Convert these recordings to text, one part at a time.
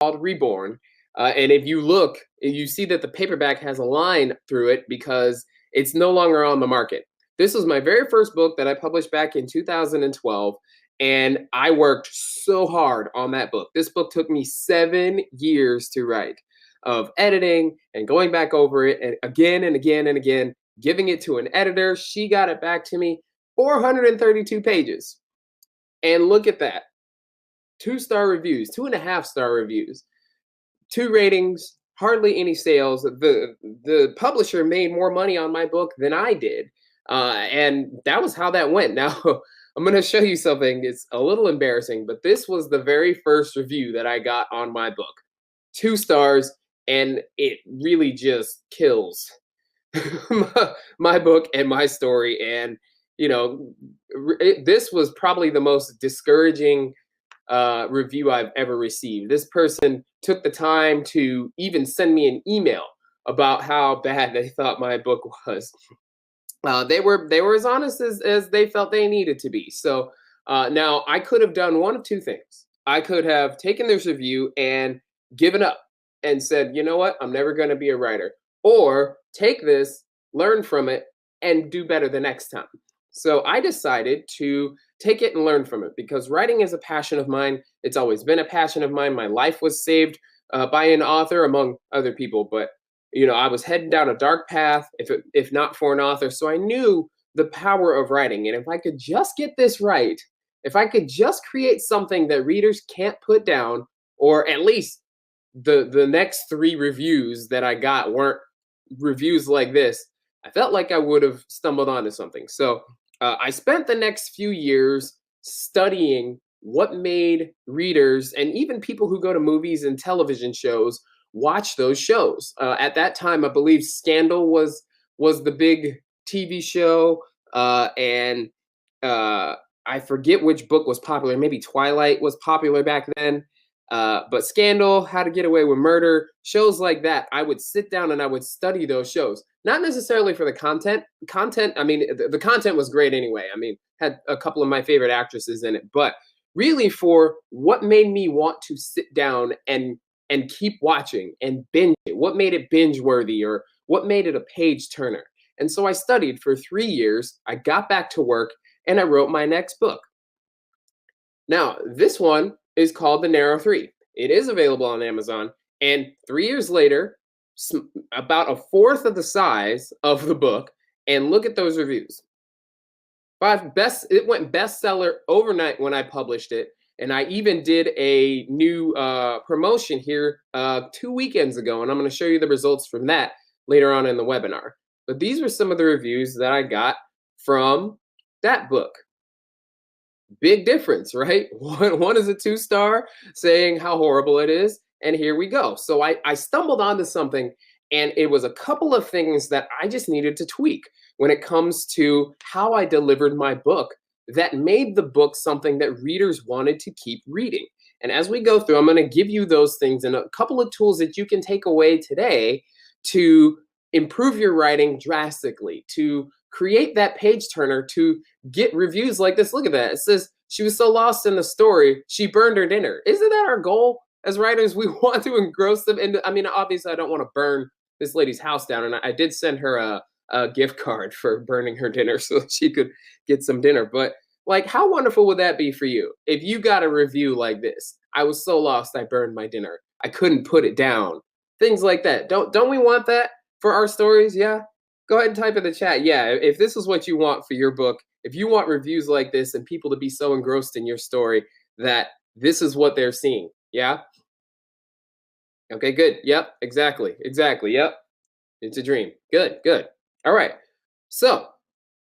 called Reborn. And if you look, you see that the paperback has a line through it because it's no longer on the market. This was my very first book that I published back in 2012, and I worked so hard on that book. This book took me 7 years to write, of editing and going back over it and again and again and again, giving it to an editor. She got it back to me, 432 pages. And look at that. 2-star reviews, 2.5-star reviews, 2 ratings, hardly any sales. The publisher made more money on my book than I did. And that was how that went. Now, I'm going to show you something. It's a little embarrassing, but this was the very first review that I got on my book. 2 stars, and it really just kills my book and my story. And, you know, this was probably the most discouraging review I've ever received. This person took the time to even send me an email about how bad they thought my book was. They were as honest as they felt they needed to be. So now I could have done one of 2 things. I could have taken this review and given up and said, you know what, I'm never going to be a writer. Or take this, learn from it, and do better the next time. So I decided to take it and learn from it because writing is a passion of mine. It's always been a passion of mine. My life was saved by an author, among other people. But you know, I was heading down a dark path, if not for an author. So I knew the power of writing. And if I could just get this right, if I could just create something that readers can't put down, or at least the next 3 reviews that I got weren't reviews like this, I felt like I would have stumbled onto something. So I spent the next few years studying what made readers and even people who go to movies and television shows watch those shows. At that time, I believe Scandal was the big TV show, and I forget which book was popular. Maybe Twilight was popular back then. But Scandal, How to Get Away with Murder, shows like that, I would sit down and I would study those shows. Not necessarily for the content. I mean, the content was great anyway. I mean, had a couple of my favorite actresses in it. But really for what made me want to sit down and keep watching and binge it. What made it binge worthy, or what made it a page turner? And so I studied for 3 years. I got back to work and I wrote my next book. Now, this one is called The Narrow 3. It is available on Amazon. And 3 years later, about a fourth of the size of the book, and look at those reviews. It went bestseller overnight when I published it. And I even did a new promotion here 2 weekends ago, and I'm going to show you the results from that later on in the webinar. But these were some of the reviews that I got from that book. Big difference, right? One is a 2-star saying how horrible it is, and here we go. So I stumbled onto something, and it was a couple of things that I just needed to tweak when it comes to how I delivered my book that made the book something that readers wanted to keep reading. And as we go through, I'm going to give you those things and a couple of tools that you can take away today to improve your writing drastically, to create that page turner, to get reviews like this. Look at that. It says, she was so lost in the story, she burned her dinner. Isn't that our goal as writers? We want to engross them. And I mean, obviously, I don't want to burn this lady's house down. And I did send her a gift card for burning her dinner so she could get some dinner. But like, how wonderful would that be for you if you got a review like this? I was so lost, I burned my dinner. I couldn't put it down. Things like that. Don't we want that for our stories? Yeah. Go ahead and type in the chat. Yeah, if this is what you want for your book, if you want reviews like this and people to be so engrossed in your story that this is what they're seeing. Yeah. Okay, good. Yep, exactly. Yep. It's a dream. Good. All right. So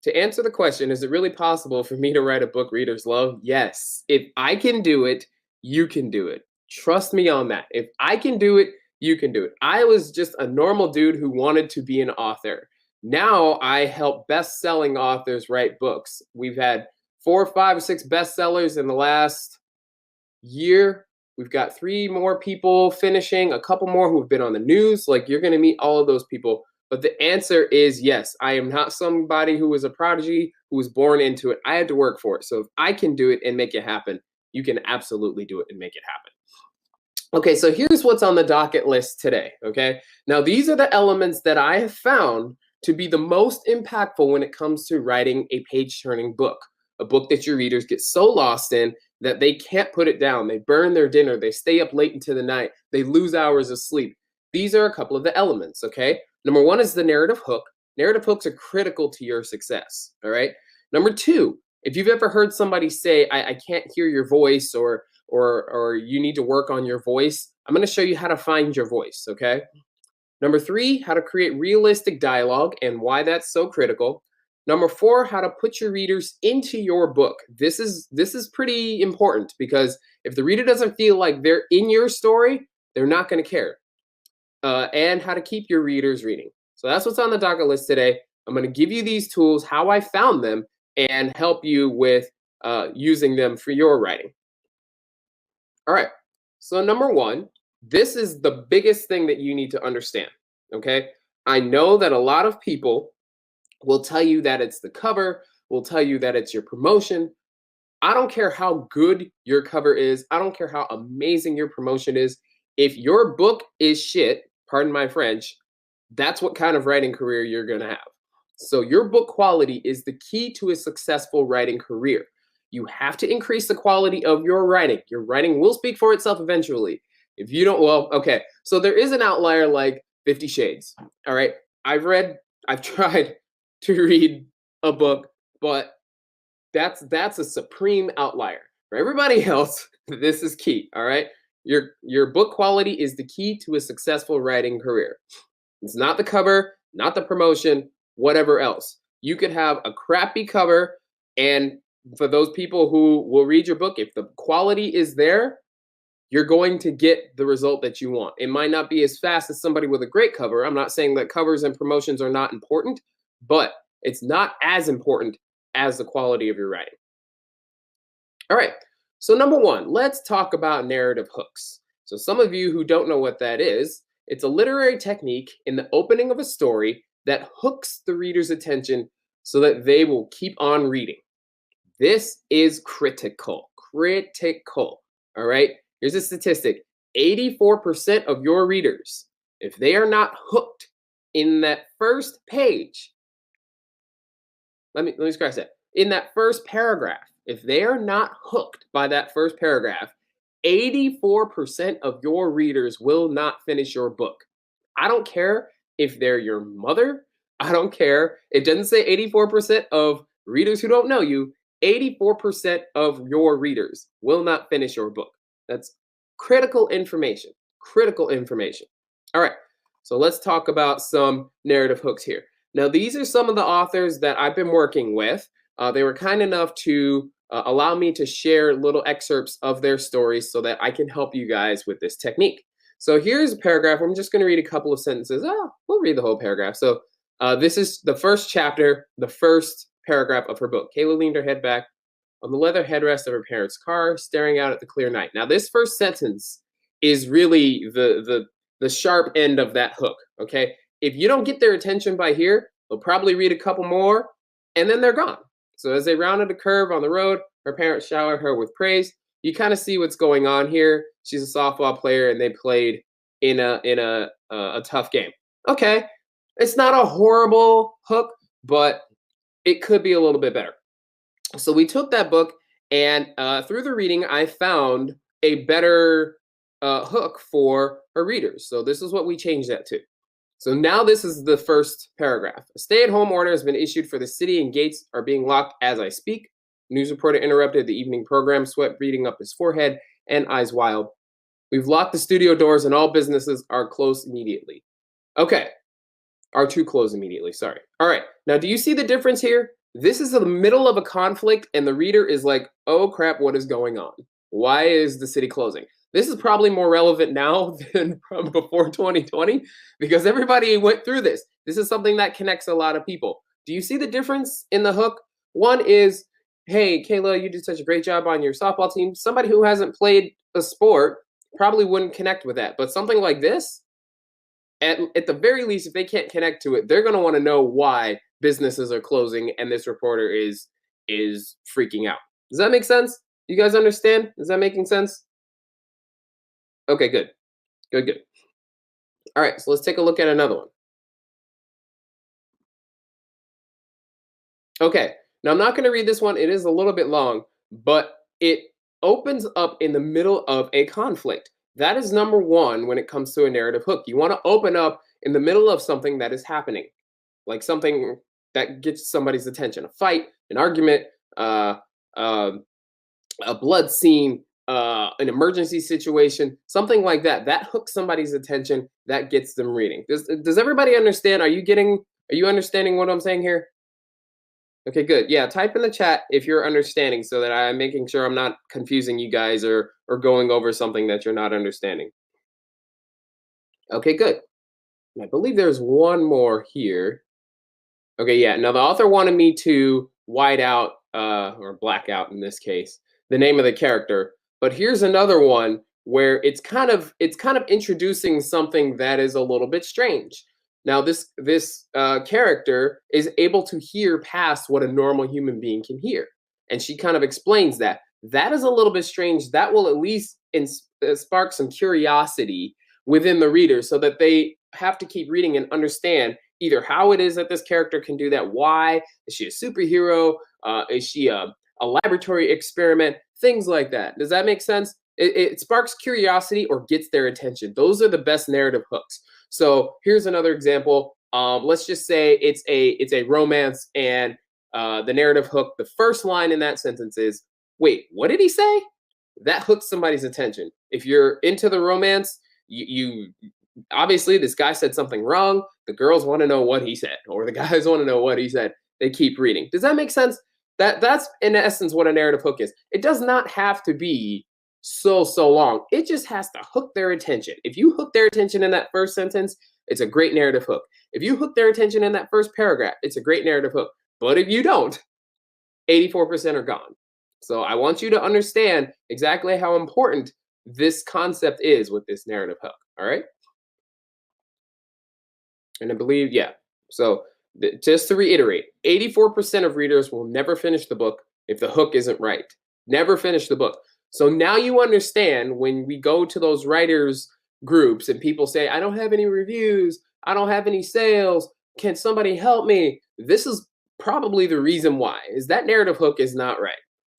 to answer the question, is it really possible for me to write a book readers love? Yes. If I can do it, you can do it. Trust me on that. If I can do it, you can do it. I was just a normal dude who wanted to be an author. Now I help best-selling authors write books. We've had 4, 5, 6 bestsellers in the last year. We've got 3 more people finishing, a couple more who have been on the news. Like, you're going to meet all of those people. But the answer is yes. I am not somebody who was a prodigy, who was born into it. I had to work for it. So if I can do it and make it happen, you can absolutely do it and make it happen. Okay, so here's what's on the docket list today, okay? Now, these are the elements that I have found to be the most impactful when it comes to writing a page-turning book, a book that your readers get so lost in that they can't put it down. They burn their dinner, they stay up late into the night, they lose hours of sleep. These are a couple of the elements, okay? Number one is the narrative hook. Narrative hooks are critical to your success, all right? Number two, if you've ever heard somebody say, I can't hear your voice, or you need to work on your voice, I'm going to show you how to find your voice, okay? Number three, how to create realistic dialogue and why that's so critical. Number four, how to put your readers into your book. This is pretty important because if the reader doesn't feel like they're in your story, they're not going to care. And how to keep your readers reading. So that's what's on the docket list today. I'm going to give you these tools, how I found them, and help you with using them for your writing. All right, so number one, this is the biggest thing that you need to understand, okay? I know that a lot of people will tell you that it's the cover, will tell you that it's your promotion. I don't care how good your cover is. I don't care how amazing your promotion is. If your book is shit, pardon my French, that's what kind of writing career you're gonna have. So your book quality is the key to a successful writing career. You have to increase the quality of your writing. Your writing will speak for itself eventually. If you don't, well, okay. So there is an outlier like 50 Shades. All right. I've tried to read a book, but that's a supreme outlier. For everybody else, this is key. All right. Your book quality is the key to a successful writing career. It's not the cover, not the promotion, whatever else. You could have a crappy cover, and for those people who will read your book, if the quality is there, you're going to get the result that you want. It might not be as fast as somebody with a great cover. I'm not saying that covers and promotions are not important, but it's not as important as the quality of your writing. All right, so number one, let's talk about narrative hooks. So some of you who don't know what that is, it's a literary technique in the opening of a story that hooks the reader's attention so that they will keep on reading. This is critical. Critical. All right. Here's a statistic. 84% of your readers, if they are not hooked in that first page, let me scratch that. In that first paragraph, if they are not hooked by that first paragraph, 84% of your readers will not finish your book. I don't care if they're your mother. I don't care. It doesn't say 84% of readers who don't know you. 84% of your readers will not finish your book. That's critical information. Critical information. All right. So let's talk about some narrative hooks here. Now, these are some of the authors that I've been working with. They were kind enough to allow me to share little excerpts of their stories so that I can help you guys with this technique. So here's a paragraph. I'm just going to read a couple of sentences. We'll read the whole paragraph. So this is the first chapter, the first paragraph of her book. Kayla leaned her head back on the leather headrest of her parents' car, staring out at the clear night. Now, this first sentence is really the sharp end of that hook, okay? If you don't get their attention by here, they'll probably read a couple more, and then they're gone. So as they rounded a curve on the road, her parents showered her with praise. You kind of see what's going on here. She's a softball player, and they played in a tough game. Okay, it's not a horrible hook, but it could be a little bit better. So we took that book, and through the reading, I found a better hook for her readers. So this is what we changed that to. So now this is the first paragraph. A stay-at-home order has been issued for the city, and gates are being locked as I speak. News reporter interrupted the evening program, sweat beading up his forehead and eyes wild. We've locked the studio doors, and all businesses are closed immediately. Okay, are to close immediately, sorry. All right, now do you see the difference here? This is the middle of a conflict, and the reader is like, oh crap, what is going on? Why is the city closing? This is probably more relevant now than from before 2020 because everybody went through this. This is something that connects a lot of people. Do you see the difference in the hook? One is, hey, Kayla, you did such a great job on your softball team. Somebody who hasn't played a sport probably wouldn't connect with that. But something like this, at the very least, if they can't connect to it, they're going to want to know why businesses are closing and this reporter is freaking out. Does that make sense? You guys understand? Is that making sense? Okay, good. Good, good. All right, so let's take a look at another one. Okay, now I'm not going to read this one. It is a little bit long, but it opens up in the middle of a conflict. That is number one when it comes to a narrative hook. You want to open up in the middle of something that is happening, like something that gets somebody's attention, a fight, an argument, uh, uh, a blood scene, an emergency situation, something like that. That hooks somebody's attention. That gets them reading. Does everybody understand? Are you understanding what I'm saying here? Okay, good. Yeah, type in the chat if you're understanding so that I'm making sure I'm not confusing you guys or going over something that you're not understanding. Okay, good. And I believe there's one more here. Okay, yeah. Now the author wanted me to white out or black out in this case the name of the character, but here's another one where it's kind of introducing something that is a little bit strange. Now this character is able to hear past what a normal human being can hear, and she kind of explains that. That is a little bit strange. That will at least spark some curiosity within the reader, so that they have to keep reading and understand either how it is that this character can do that, why, is she a superhero, is she a laboratory experiment, things like that. Does that make sense? It sparks curiosity or gets their attention. Those are the best narrative hooks. So here's another example. Let's just say it's a romance, and the narrative hook, the first line in that sentence is, wait, what did he say? That hooks somebody's attention. If you're into the romance, you obviously this guy said something wrong. The girls want to know what he said, or the guys want to know what he said. They keep reading. Does that make sense? That's in essence what a narrative hook is. It does not have to be so long. It just has to hook their attention. If you hook their attention in that first sentence, it's a great narrative hook. If you hook their attention in that first paragraph, it's a great narrative hook. But if you don't, 84% are gone. So I want you to understand exactly how important this concept is with this narrative hook. All right. And I believe, yeah. So just to reiterate, 84% of readers will never finish the book if the hook isn't right. Never finish the book. So now you understand when we go to those writers groups and people say, I don't have any reviews, I don't have any sales, can somebody help me? This is probably the reason why, is that narrative hook is not right,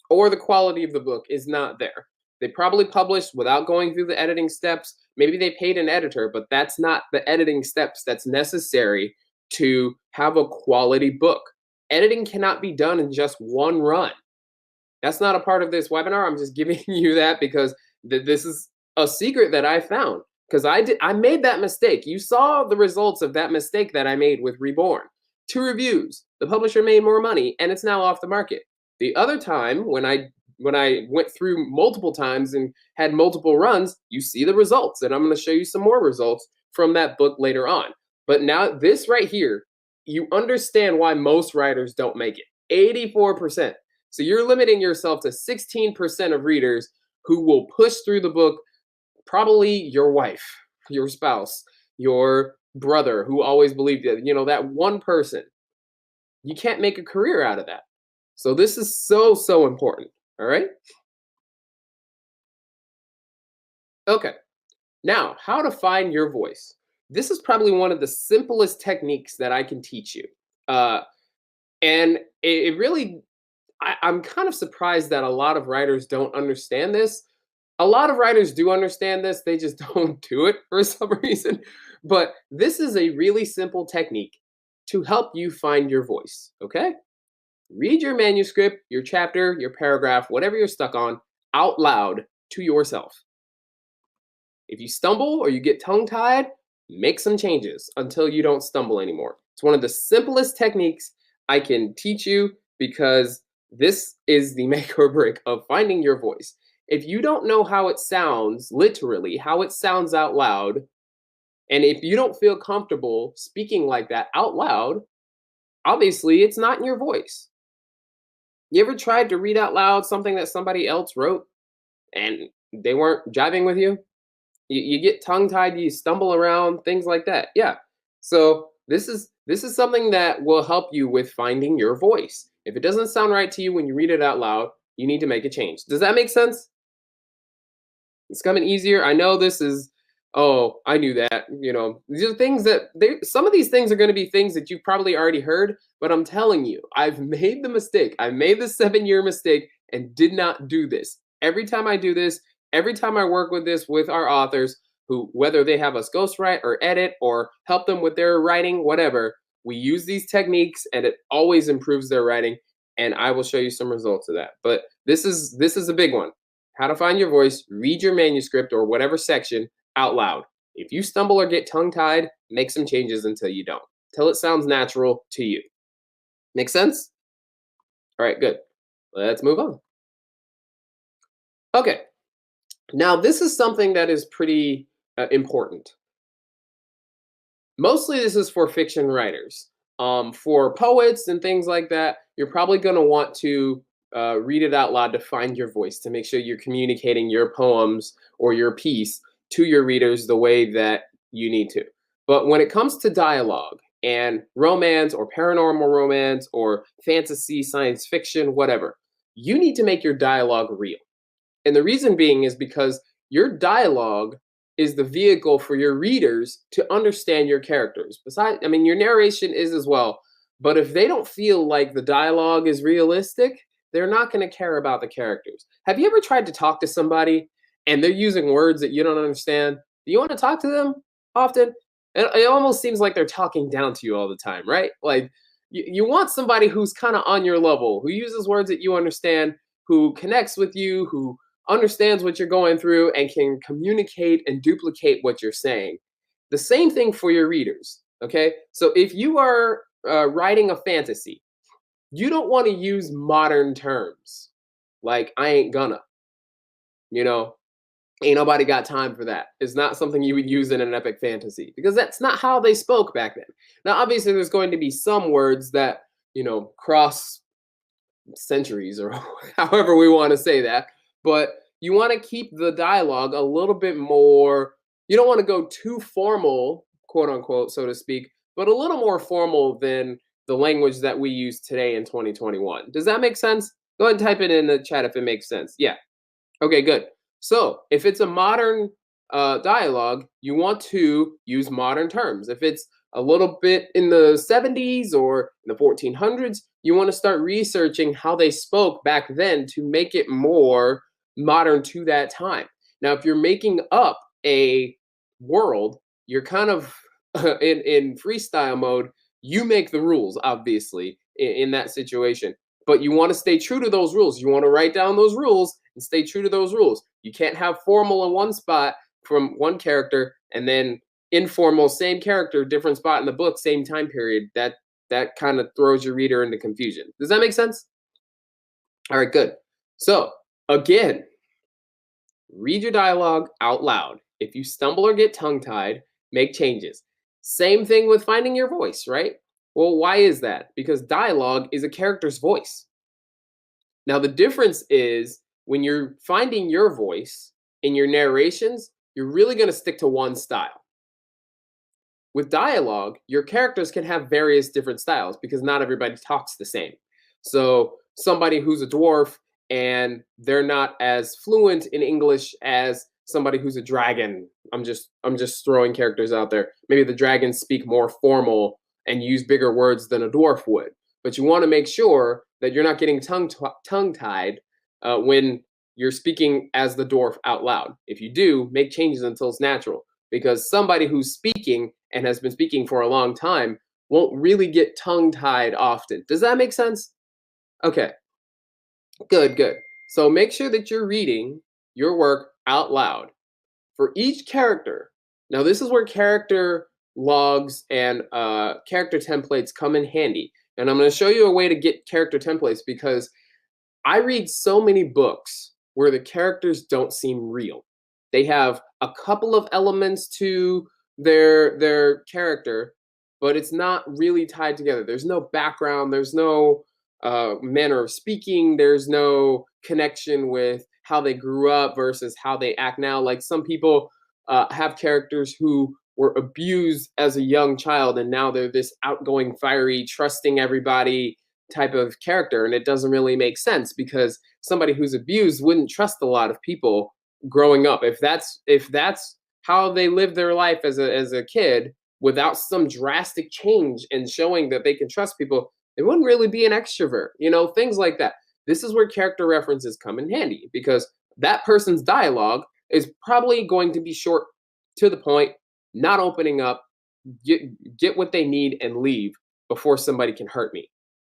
or the quality of the book is not there. They probably published without going through the editing steps. Maybe they paid an editor, but that's not the editing steps that's necessary to have a quality book. Editing cannot be done in just one run. That's not a part of this webinar. I'm just giving you that because this is a secret that I found, because I made that mistake. You saw the results of that mistake that I made with Reborn. 2 reviews. The publisher made more money and it's now off the market. The other time when I went through multiple times and had multiple runs, you see the results. And I'm going to show you some more results from that book later on. But now this right here, you understand why most writers don't make it. 84%. So you're limiting yourself to 16% of readers who will push through the book. Probably your wife, your spouse, your brother who always believed it. You know, that one person. You can't make a career out of that. So this is so important. All right. Okay. Now, how to find your voice. This is probably one of the simplest techniques that I can teach you. Uh, and it really, I'm kind of surprised that a lot of writers don't understand this. A lot of writers do understand this, they just don't do it for some reason. But this is a really simple technique to help you find your voice. Okay. Read your manuscript, your chapter, your paragraph, whatever you're stuck on, out loud to yourself. If you stumble or you get tongue-tied, make some changes until you don't stumble anymore. It's one of the simplest techniques I can teach you, because this is the make or break of finding your voice. If you don't know how it sounds, literally, how it sounds out loud, and if you don't feel comfortable speaking like that out loud, obviously it's not in your voice. You ever tried to read out loud something that somebody else wrote and they weren't jiving with you? You get tongue-tied, you stumble around, things like that. Yeah. So this is something that will help you with finding your voice. If it doesn't sound right to you when you read it out loud, you need to make a change. Does that make sense? It's coming easier. I know this is, oh, I knew that. These are things that some of these things are going to be things that you've probably already heard, but I'm telling you, I've made the mistake. I made the 7-year mistake and did not do this. Every time I do this, every time I work with this with our authors, who, whether they have us ghostwrite or edit or help them with their writing, whatever, we use these techniques and it always improves their writing. And I will show you some results of that. But this is a big one. How to find your voice, read your manuscript or whatever section out loud. If you stumble or get tongue-tied, make some changes until you don't, till it sounds natural to you. Make sense? All right, good. Let's move on. Okay, now this is something that is pretty important. Mostly this is for fiction writers. For poets and things like that, you're probably going to want to read it out loud to find your voice, to make sure you're communicating your poems or your piece to your readers the way that you need to. But when it comes to dialogue and romance or paranormal romance or fantasy, science fiction, whatever, you need to make your dialogue real. And the reason being is because your dialogue is the vehicle for your readers to understand your characters. Besides, I mean, your narration is as well. But if they don't feel like the dialogue is realistic, they're not going to care about the characters. Have you ever tried to talk to somebody and they're using words that you don't understand? Do you want to talk to them often? It almost seems like they're talking down to you all the time, right? Like you want somebody who's kind of on your level, who uses words that you understand, who connects with you, who understands what you're going through and can communicate and duplicate what you're saying. The same thing for your readers, okay? So if you are writing a fantasy, you don't want to use modern terms like I ain't gonna, you know, ain't nobody got time for that. It's not something you would use in an epic fantasy because that's not how they spoke back then. Now, obviously, there's going to be some words that, cross centuries or however we want to say that, but you want to keep the dialogue a little bit more, you don't want to go too formal, quote unquote, so to speak, but a little more formal than the language that we use today in 2021. Does that make sense? Go ahead and type it in the chat if it makes sense. Yeah. Okay, good. So if it's a modern dialogue, you want to use modern terms. If it's a little bit in the 70s or in the 1400s, you want to start researching how they spoke back then to make it more modern to that time. Now, if you're making up a world, you're kind of in freestyle mode. You make the rules, obviously, in that situation. But you want to stay true to those rules. You want to write down those rules and stay true to those rules. You can't have formal in one spot from one character and then informal, same character, different spot in the book, same time period. That kind of throws your reader into confusion. Does that make sense? All right, good. So again, read your dialogue out loud. If you stumble or get tongue-tied, make changes. Same thing with finding your voice, right? Well, why is that? Because dialogue is a character's voice. Now, the difference is when you're finding your voice in your narrations, you're really going to stick to one style. With dialogue, your characters can have various different styles because not everybody talks the same. So somebody who's a dwarf and they're not as fluent in English as somebody who's a dragon. I'm just throwing characters out there. Maybe the dragons speak more formal and use bigger words than a dwarf would. But you want to make sure that you're not getting tongue-tied when you're speaking as the dwarf out loud. If you do, make changes until it's natural. Because somebody who's speaking and has been speaking for a long time won't really get tongue-tied often. Does that make sense? Okay. Good. So make sure that you're reading your work out loud. For each character, now this is where character logs and character templates come in handy. And I'm going to show you a way to get character templates because I read so many books where the characters don't seem real. They have a couple of elements to their character, but it's not really tied together. There's no background. There's no manner of speaking. There's no connection with how they grew up versus how they act now. Like some people have characters who were abused as a young child, and now they're this outgoing, fiery, trusting everybody type of character. And it doesn't really make sense because somebody who's abused wouldn't trust a lot of people growing up. If that's how they live their life as a kid without some drastic change and showing that they can trust people, they wouldn't really be an extrovert. Things like that. This is where character references come in handy because that person's dialogue is probably going to be short, to the point, not opening up, get what they need and leave before somebody can hurt me.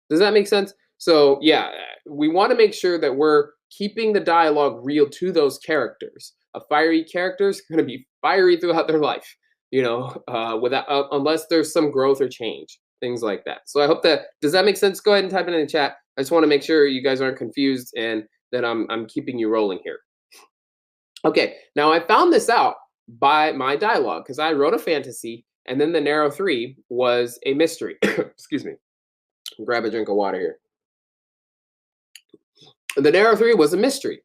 Does that make sense? So yeah, we want to make sure that we're keeping the dialogue real to those characters. A fiery character is going to be fiery throughout their life, without unless there's some growth or change, things like that. So I hope that does that make sense. Go ahead and type it in the chat. I just want to make sure you guys aren't confused and that I'm keeping you rolling here. Okay, now I found this out by my dialogue because I wrote a fantasy and then the Narrow Three was a mystery. Excuse me. Grab a drink of water here. The Narrow Three was a mystery.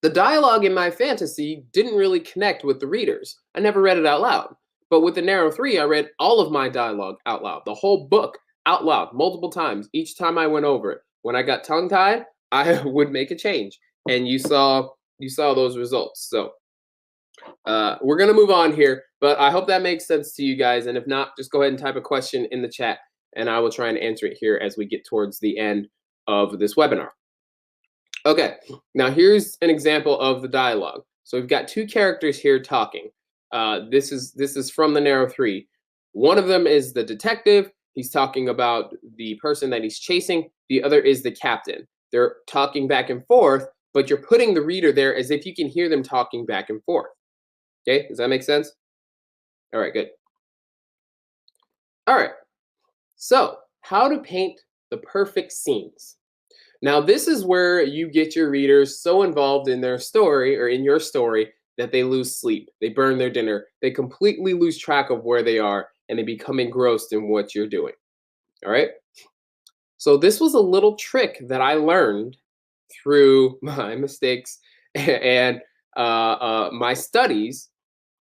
The dialogue in my fantasy didn't really connect with the readers. I never read it out loud. But with the Narrow Three, I read all of my dialogue out loud, the whole book out loud, multiple times, each time I went over it. When I got tongue-tied, I would make a change. And you saw those results. So we're going to move on here, but I hope that makes sense to you guys. And if not, just go ahead and type a question in the chat, and I will try and answer it here as we get towards the end of this webinar. Okay, now here's an example of the dialogue. So we've got two characters here talking. This is from the Narrow Three. One of them is the detective. He's talking about the person that he's chasing. The other is the captain. They're talking back and forth, but you're putting the reader there as if you can hear them talking back and forth. Okay, does that make sense? All right, good. All right, so how to paint the perfect scenes. Now, this is where you get your readers so involved in their story or in your story that they lose sleep, they burn their dinner, they completely lose track of where they are, and they become engrossed in what you're doing. All right? So this was a little trick that I learned through my mistakes and my studies,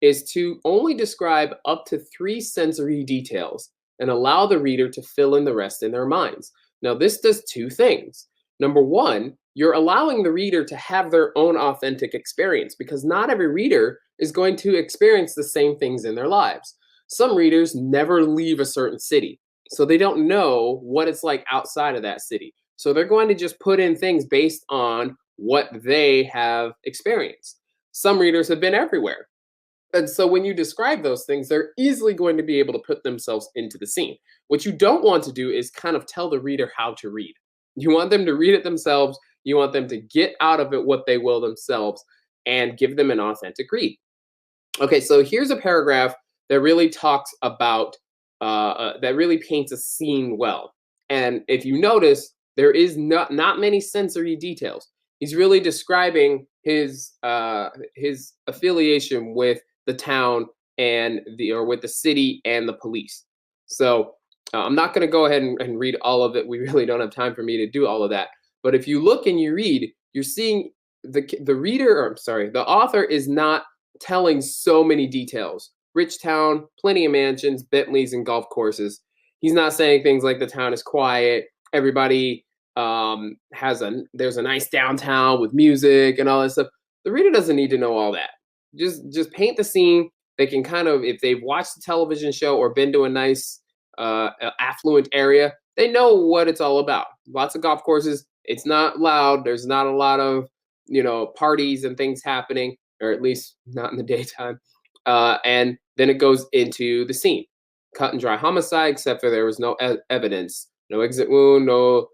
is to only describe up to 3 sensory details and allow the reader to fill in the rest in their minds. Now, this does 2 things. Number 1, you're allowing the reader to have their own authentic experience because not every reader is going to experience the same things in their lives. Some readers never leave a certain city, so they don't know what it's like outside of that city. So they're going to just put in things based on what they have experienced. Some readers have been everywhere. And so when you describe those things, they're easily going to be able to put themselves into the scene. What you don't want to do is kind of tell the reader how to read. You want them to read it themselves. You want them to get out of it what they will themselves and give them an authentic read. Okay, so here's a paragraph that really talks about, that really paints a scene well. And if you notice, there is not many sensory details. He's really describing his affiliation with the town and with the city and the police. So I'm not going to go ahead and read all of it. We really don't have time for me to do all of that. But if you look and you read, you're seeing the author is not telling so many details. Rich town, plenty of mansions, Bentleys, and golf courses. He's not saying things like the town is quiet. Everybody there's a nice downtown with music and all that stuff. The reader doesn't need to know all that. Just paint the scene. They can kind of, if they've watched the television show or been to a nice affluent area, they know what it's all about. Lots of golf courses. It's not loud. There's not a lot of parties and things happening, or at least not in the daytime. And then it goes into the scene. Cut and dry homicide, except for there was no evidence, no exit wound, no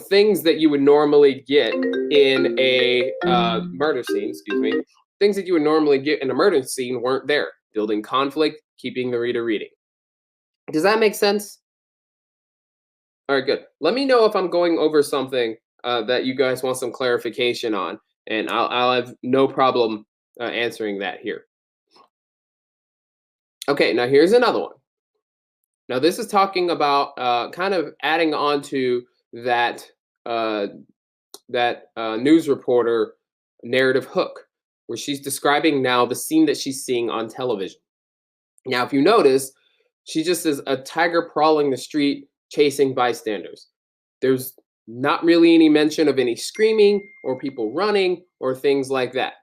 things that you would normally get in a murder scene. Excuse me. Things that you would normally get in a murder scene weren't there. Building conflict, keeping the reader reading. Does that make sense? All right, good. Let me know if I'm going over something that you guys want some clarification on, and I'll have no problem answering that here. Okay, now here's another one. Now this is talking about kind of adding on to that news reporter narrative hook, where she's describing now the scene that she's seeing on television. Now, if you notice, she just says a tiger prowling the street, chasing bystanders. There's not really any mention of any screaming or people running or things like that.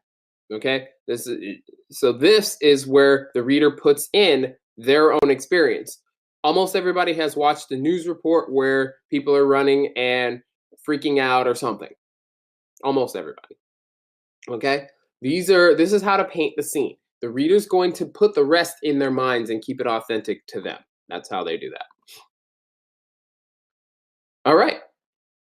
Okay, this is where the reader puts in their own experience. Almost everybody has watched a news report where people are running and freaking out or something. Almost everybody. Okay, this is how to paint the scene. The reader's going to put the rest in their minds and keep it authentic to them. That's how they do that. All right,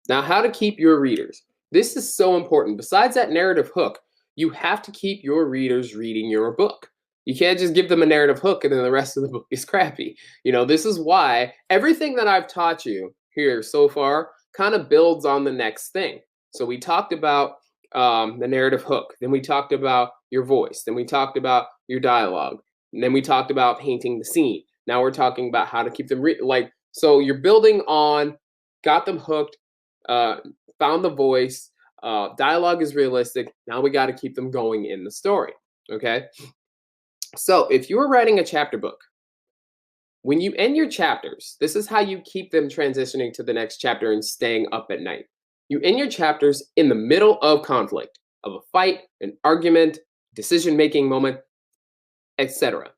now how to keep your readers. This is so important. Besides that narrative hook, you have to keep your readers reading your book. You can't just give them a narrative hook and then the rest of the book is crappy. This is why everything that I've taught you here so far kind of builds on the next thing. So we talked about the narrative hook. Then we talked about your voice. Then we talked about your dialogue. And then we talked about painting the scene. Now we're talking about how to keep them so you're building on, got them hooked, found the voice, dialogue is realistic. Now we got to keep them going in the story. Okay. So if you were writing a chapter book, when you end your chapters, this is how you keep them transitioning to the next chapter and staying up at night. You end your chapters in the middle of conflict, of a fight, an argument, decision-making moment, etc.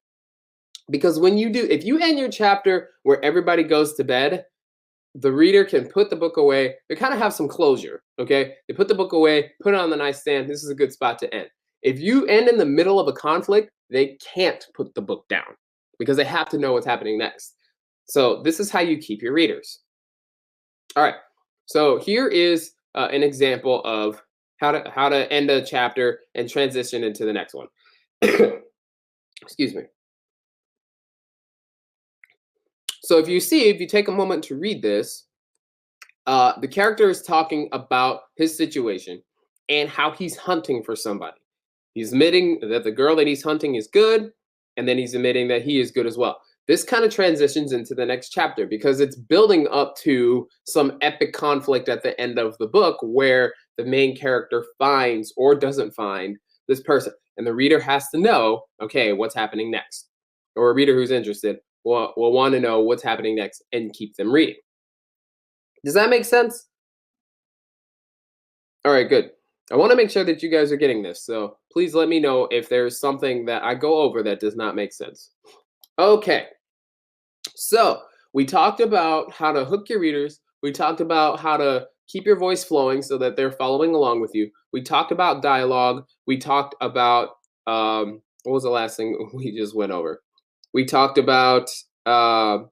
Because if you end your chapter where everybody goes to bed, the reader can put the book away. They kind of have some closure, okay? They put the book away, put it on the nightstand. This is a good spot to end. If you end in the middle of a conflict, they can't put the book down because they have to know what's happening next. So this is how you keep your readers. All right. So here is an example of how to end a chapter and transition into the next one. Excuse me. So if you take a moment to read this, the character is talking about his situation and how he's hunting for somebody. He's admitting that the girl that he's hunting is good, and then he's admitting that he is good as well. This kind of transitions into the next chapter because it's building up to some epic conflict at the end of the book where the main character finds or doesn't find this person. And the reader has to know, okay, what's happening next? Or a reader who's interested will want to know what's happening next and keep them reading. Does that make sense? All right, good. I want to make sure that you guys are getting this. So please let me know if there's something that I go over that does not make sense. Okay. So we talked about how to hook your readers. We talked about how to keep your voice flowing so that they're following along with you. We talked about dialogue. We talked about, what was the last thing we just went over? We talked about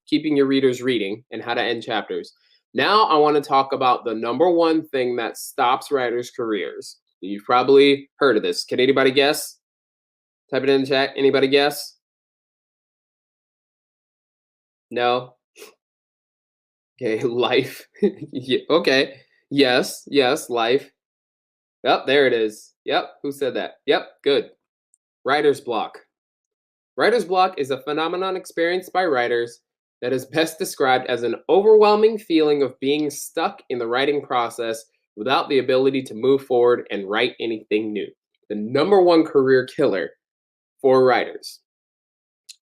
keeping your readers reading and how to end chapters. Now I want to talk about the number one thing that stops writers' careers. You've probably heard of this. Can anybody guess? Type it in the chat. Anybody guess? No? Okay, life. Yeah, okay. Yes, life. Yep, there it is. Yep, who said that? Yep, good. Writer's block. Writer's block is a phenomenon experienced by writers that is best described as an overwhelming feeling of being stuck in the writing process without the ability to move forward and write anything new. The number one career killer for writers.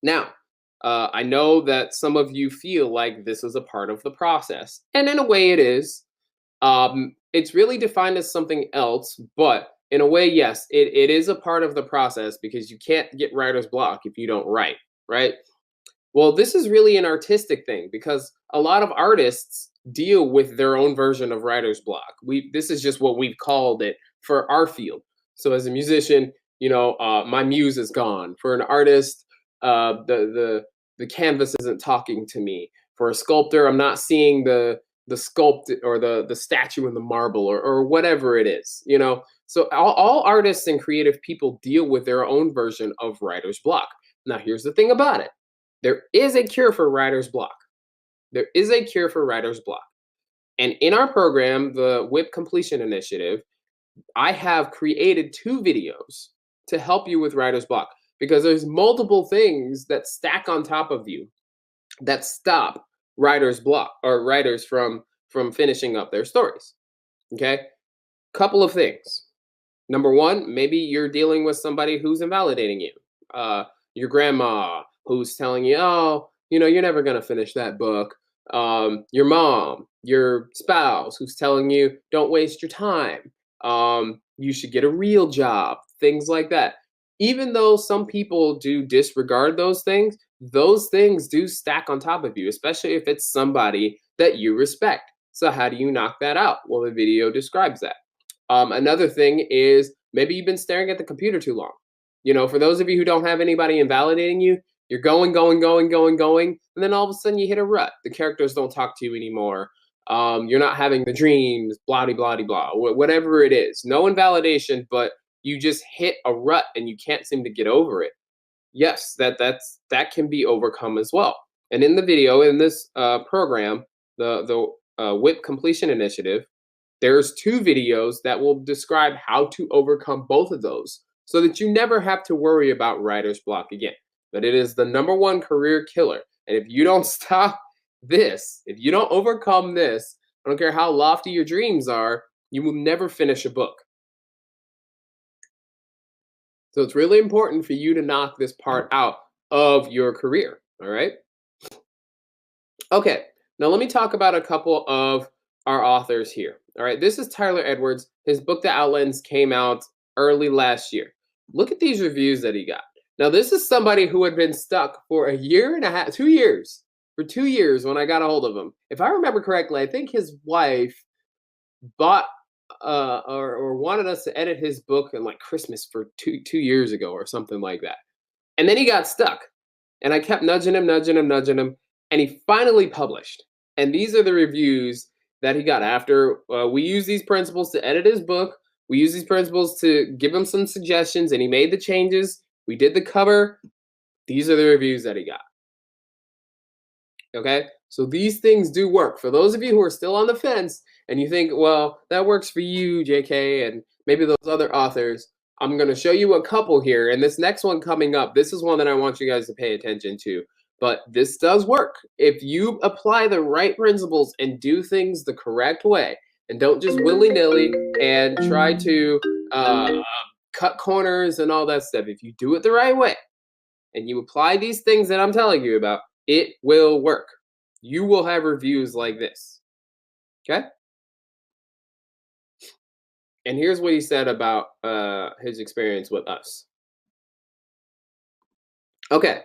Now, I know that some of you feel like this is a part of the process, and in a way it is. It's really defined as something else, but in a way, yes, it is a part of the process because you can't get writer's block if you don't write, right? Well, this is really an artistic thing because a lot of artists deal with their own version of writer's block. This is just what we've called it for our field. So as a musician, my muse is gone. For an artist, the canvas isn't talking to me. For a sculptor, I'm not seeing the sculpt or the statue in the marble or whatever it is, So all artists and creative people deal with their own version of writer's block. Now, here's the thing about it. There is a cure for writer's block. There is a cure for writer's block. And in our program, the WIP Completion Initiative, I have created 2 videos to help you with writer's block because there's multiple things that stack on top of you that stop writer's block or writers from finishing up their stories. Okay? Couple of things. Number one, maybe you're dealing with somebody who's invalidating you. Your grandma who's telling you, oh, you're never going to finish that book. Your mom, your spouse who's telling you, don't waste your time. You should get a real job. things like that. Even though some people do disregard those things do stack on top of you, especially if it's somebody that you respect. So how do you knock that out? Well, the video describes that. Another thing is maybe you've been staring at the computer too long. You know, for those of you who don't have anybody invalidating you, you're going, and then all of a sudden you hit a rut. The characters don't talk to you anymore. You're not having the dreams, blah, blah, blah, blah, whatever it is. No invalidation, but you just hit a rut and you can't seem to get over it. Yes, that can be overcome as well. And in the video, in this program, the WIP Completion Initiative, there's 2 videos that will describe how to overcome both of those so that you never have to worry about writer's block again. But it is the #1 career killer. And if you don't stop this, if you don't overcome this, I don't care how lofty your dreams are, you will never finish a book. So it's really important for you to knock this part out of your career, all right? Okay, now let me talk about a couple of our authors here. All right, this is Tyler Edwards. His book, The Outlands, came out early last year. Look at these reviews that he got. Now, this is somebody who had been stuck for a year and a half, 2 years, for 2 years when I got a hold of him. If I remember correctly, I think his wife bought or wanted us to edit his book in like Christmas for two years ago or something like that. And then he got stuck. And I kept nudging him, and he finally published. And these are the reviews that he got after we used these principles to edit his book. We used these principles to give him some suggestions, and he made the changes. We did the cover. These are the reviews that he got. Okay, so these things do work. For those of you who are still on the fence and you think, well, that works for you, JK, and maybe those other authors, I'm going to show you a couple here. And this next one coming up, this is one that I want you guys to pay attention to. But this does work. If you apply the right principles and do things the correct way, and don't just willy-nilly and try to cut corners and all that stuff. If you do it the right way and you apply these things that I'm telling you about, it will work. You will have reviews like this. Okay? And here's what he said about his experience with us. Okay.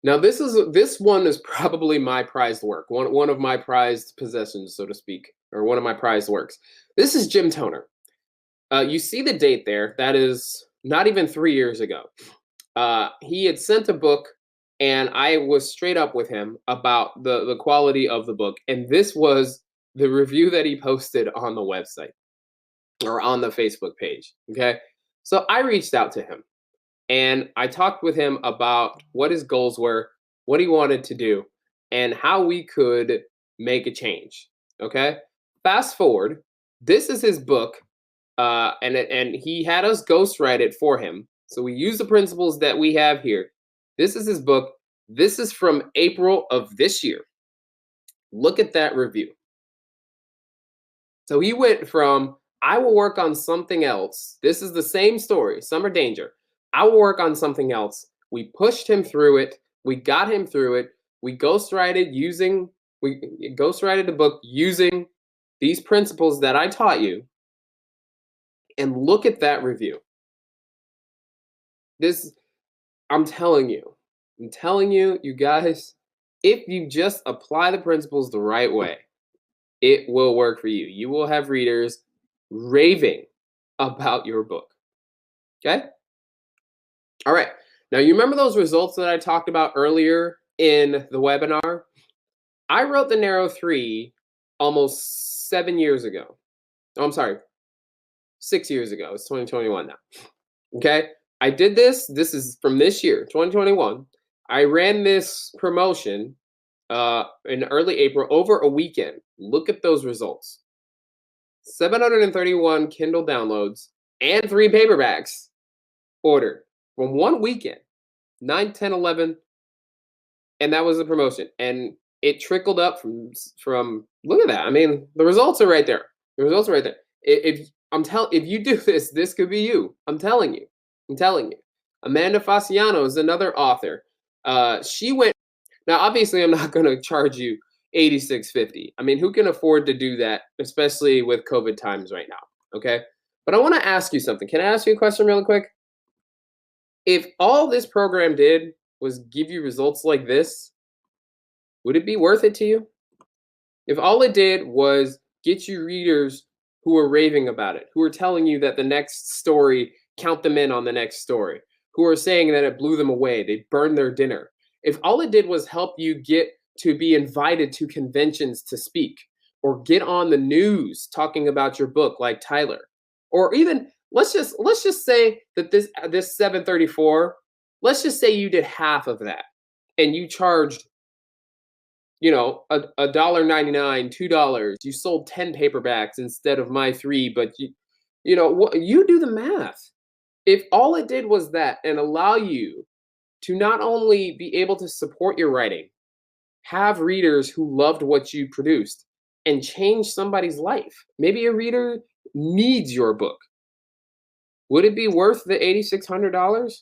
Now this one is probably my prized work, one of my prized possessions, so to speak, or one of my prized works. This is Jim Toner. You see the date there. That is not even 3 years ago. He had sent a book, and I was straight up with him about the quality of the book. And this was the review that he posted on the website or on the Facebook page. Okay. So I reached out to him and I talked with him about what his goals were, what he wanted to do, and how we could make a change. Okay. Fast forward. This is his book. And he had us ghostwrite it for him. So we use the principles that we have here. This is his book. This is from April of this year. Look at that review. So he went from, I will work on something else. This is the same story, Summer Danger. I will work on something else. We pushed him through it. We got him through it. We ghostwrited the book using these principles that I taught you. And look at that review. I'm telling you, you guys, if you just apply the principles the right way, it will work for you. You will have readers raving about your book. Okay? All right. Now, you remember those results that I talked about earlier in the webinar? I wrote the Narrow 3 almost 7 years ago. Oh, I'm sorry, 6 years ago. It's 2021 now. Okay? I did this. This is from this year, 2021. I ran this promotion in early April over a weekend. Look at those results. 731 Kindle downloads and 3 paperbacks ordered from one weekend, 9, 10, 11. And that was the promotion. And it trickled up from look at that. I mean, the results are right there. The results are right there. If you do this, this could be you. I'm telling you. Amanda Fasciano is another author. She went. Now, obviously, I'm not going to charge you $86.50. I mean, who can afford to do that, especially with COVID times right now? Okay. But I want to ask you something. Can I ask you a question really quick? If all this program did was give you results like this, would it be worth it to you? If all it did was get you readers who are raving about it, who are telling you that the next story, count them in on the next story, who are saying that it blew them away, they burned their dinner. If all it did was help you get to be invited to conventions to speak, or get on the news talking about your book like Tyler, or even let's just say that this 734, let's just say you did half of that and you charged a $1.99, $2. You sold 10 paperbacks instead of my three, but you do the math. If all it did was that and allow you to not only be able to support your writing, have readers who loved what you produced, and change somebody's life. Maybe a reader needs your book. Would it be worth the $8,600?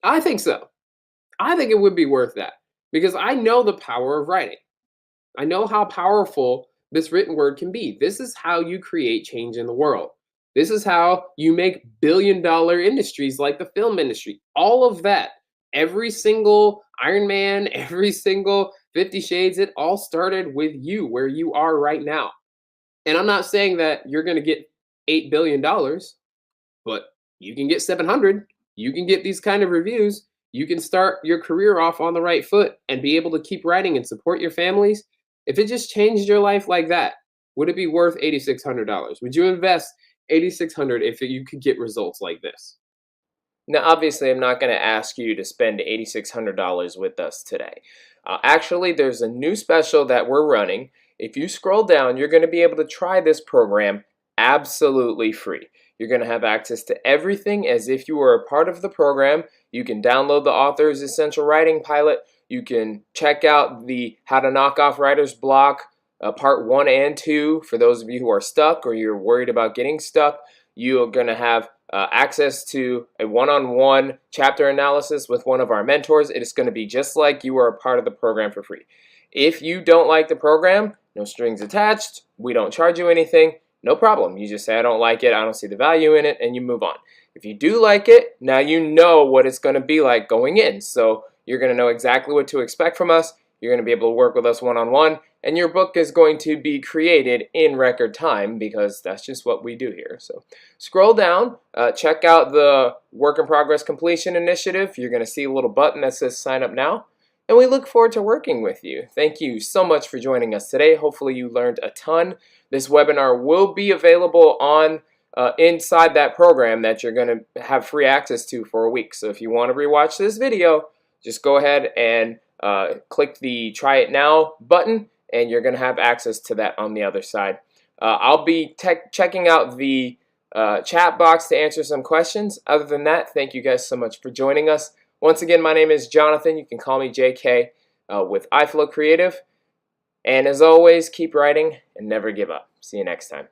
I think so. I think it would be worth that because I know the power of writing. I know how powerful this written word can be. This is how you create change in the world. This is how you make billion-dollar industries like the film industry. All of that, every single Iron Man, every single 50 Shades, it all started with you where you are right now. And I'm not saying that you're going to get $8 billion, but you can get 700. You can get these kind of reviews. You can start your career off on the right foot and be able to keep writing and support your families. If it just changed your life like that, would it be worth $8,600? Would you invest $8,600 if you could get results like this? Now, obviously, I'm not going to ask you to spend $8,600 with us today. Actually, there's a new special that we're running. If you scroll down, you're going to be able to try this program absolutely free. You're going to have access to everything as if you were a part of the program. You can download the Author's Essential Writing Pilot. You can check out the How to Knock Off Writer's Block Part 1 and 2 for those of you who are stuck or you're worried about getting stuck. You are going to have access to a one-on-one chapter analysis with one of our mentors. It is going to be just like you are a part of the program for free. If you don't like the program, no strings attached, we don't charge you anything, no problem. You just say, I don't like it, I don't see the value in it, and you move on. If you do like it, now you know what it's going to be like going in. So you're going to know exactly what to expect from us. You're going to be able to work with us one-on-one, and your book is going to be created in record time because that's just what we do here. So scroll down, check out the Work in Progress Completion Initiative. You're going to see a little button that says Sign Up Now, and we look forward to working with you. Thank you so much for joining us today. Hopefully you learned a ton. This webinar will be available on inside that program that you're going to have free access to for a week. So if you want to rewatch this video, just go ahead and click the Try It Now button, and you're going to have access to that on the other side. I'll be checking out the chat box to answer some questions. Other than that, thank you guys so much for joining us. Once again, my name is Jonathan. You can call me JK with iFlow Creative. And as always, keep writing and never give up. See you next time.